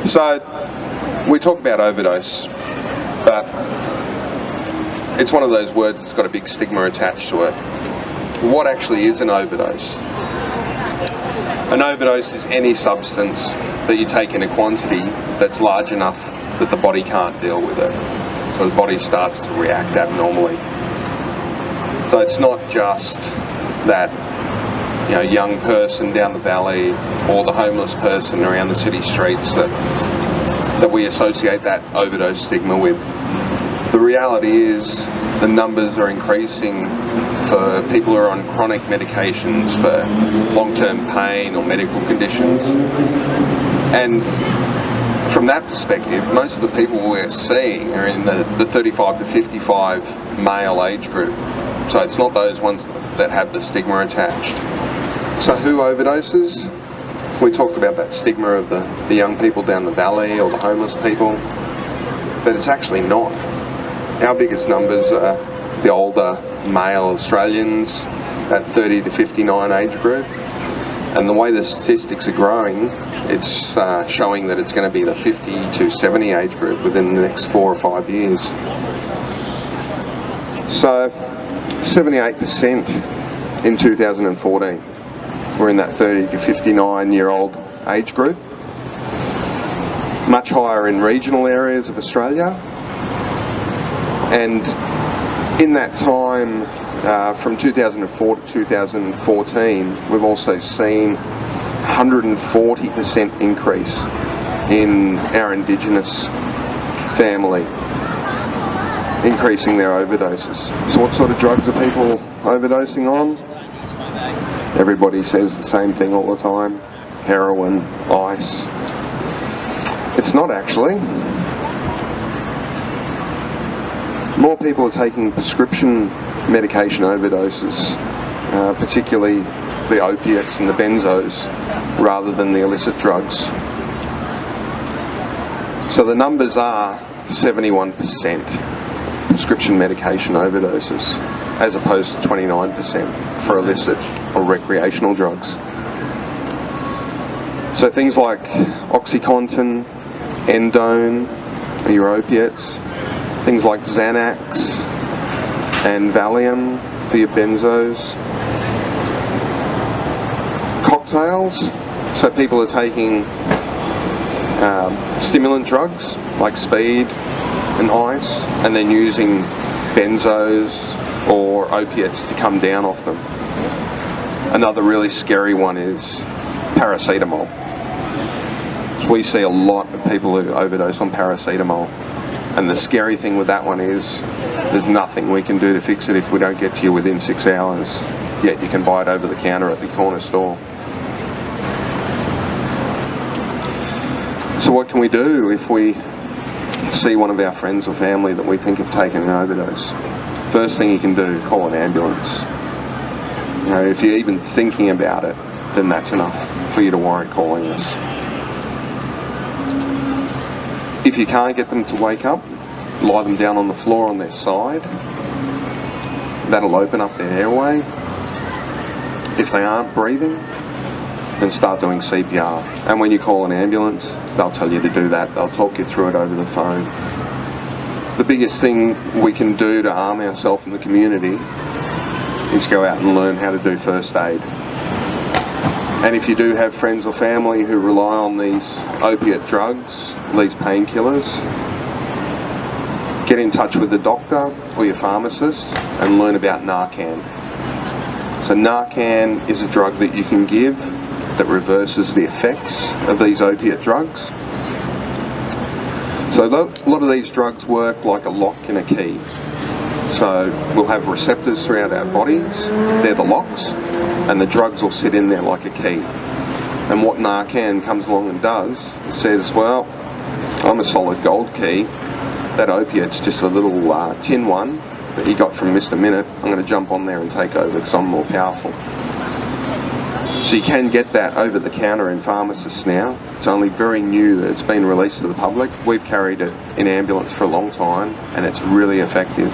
So we talk about overdose, but it's one of those words that's got a big stigma attached to it. What actually is an overdose? An overdose is any substance that you take in a quantity that's large enough that the body can't deal with it. So the body starts to react abnormally. So it's not just that young person down the valley or the homeless person around the city streets that we associate that overdose stigma with. The reality is the numbers are increasing for people who are on chronic medications for long-term pain or medical conditions. And from that perspective, most of the people we're seeing are in the 35 to 55 male age group. So it's not those ones that have the stigma attached. So who overdoses? We talked about that stigma of the young people down the valley or the homeless people, but it's actually not. Our biggest numbers are the older male Australians, that 30 to 59 age group. And the way the statistics are growing, it's showing that it's going to be the 50 to 70 age group within the next 4 or 5 years. So 78% in 2014 were in that 30 to 59 year old age group. Much higher in regional areas of Australia. And in that time, from 2004 to 2014, we've also seen 140% increase in our Indigenous family increasing their overdoses. So what sort of drugs are people overdosing on? Everybody says the same thing all the time: heroin, ice. It's not actually. More people are taking prescription medication overdoses, particularly the opiates and the benzos, rather than the illicit drugs. So the numbers are 71% prescription medication overdoses, as opposed to 29% for illicit or recreational drugs. So things like OxyContin, Endone are your opiates. Things like Xanax and Valium for your benzos. Cocktails, so people are taking stimulant drugs like speed and ice, and then using benzos or opiates to come down off them. Another really scary one is paracetamol. We see a lot of people who overdose on paracetamol. And the scary thing with that one is there's nothing we can do to fix it if we don't get to you within 6 hours. Yet you can buy it over the counter at the corner store. So what can we do if we see one of our friends or family that we think have taken an overdose? First thing you can do, call an ambulance. If you're even thinking about it, then that's enough for you to warrant calling us. If you can't get them to wake up, lie them down on the floor on their side. That'll open up their airway. If they aren't breathing, then start doing CPR. And when you call an ambulance, they'll tell you to do that. They'll talk you through it over the phone. The biggest thing we can do to arm ourselves in the community is go out and learn how to do first aid. And if you do have friends or family who rely on these opiate drugs, these painkillers, get in touch with the doctor or your pharmacist and learn about Narcan. So Narcan is a drug that you can give that reverses the effects of these opiate drugs. So a lot of these drugs work like a lock and a key. So we'll have receptors throughout our bodies, they're the locks, and the drugs will sit in there like a key. And what Narcan comes along and does, it says, well, I'm a solid gold key, that opiate's just a little tin one that you got from Mr. Minute, I'm going to jump on there and take over because I'm more powerful. So you can get that over the counter in pharmacists now. It's only very new that it's been released to the public. We've carried it in ambulance for a long time and it's really effective.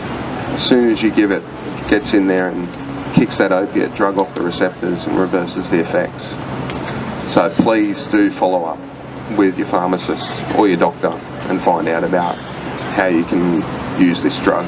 As soon as you give it, it gets in there and kicks that opiate drug off the receptors and reverses the effects. So please do follow up. with your pharmacist or your doctor and find out about how you can use this drug.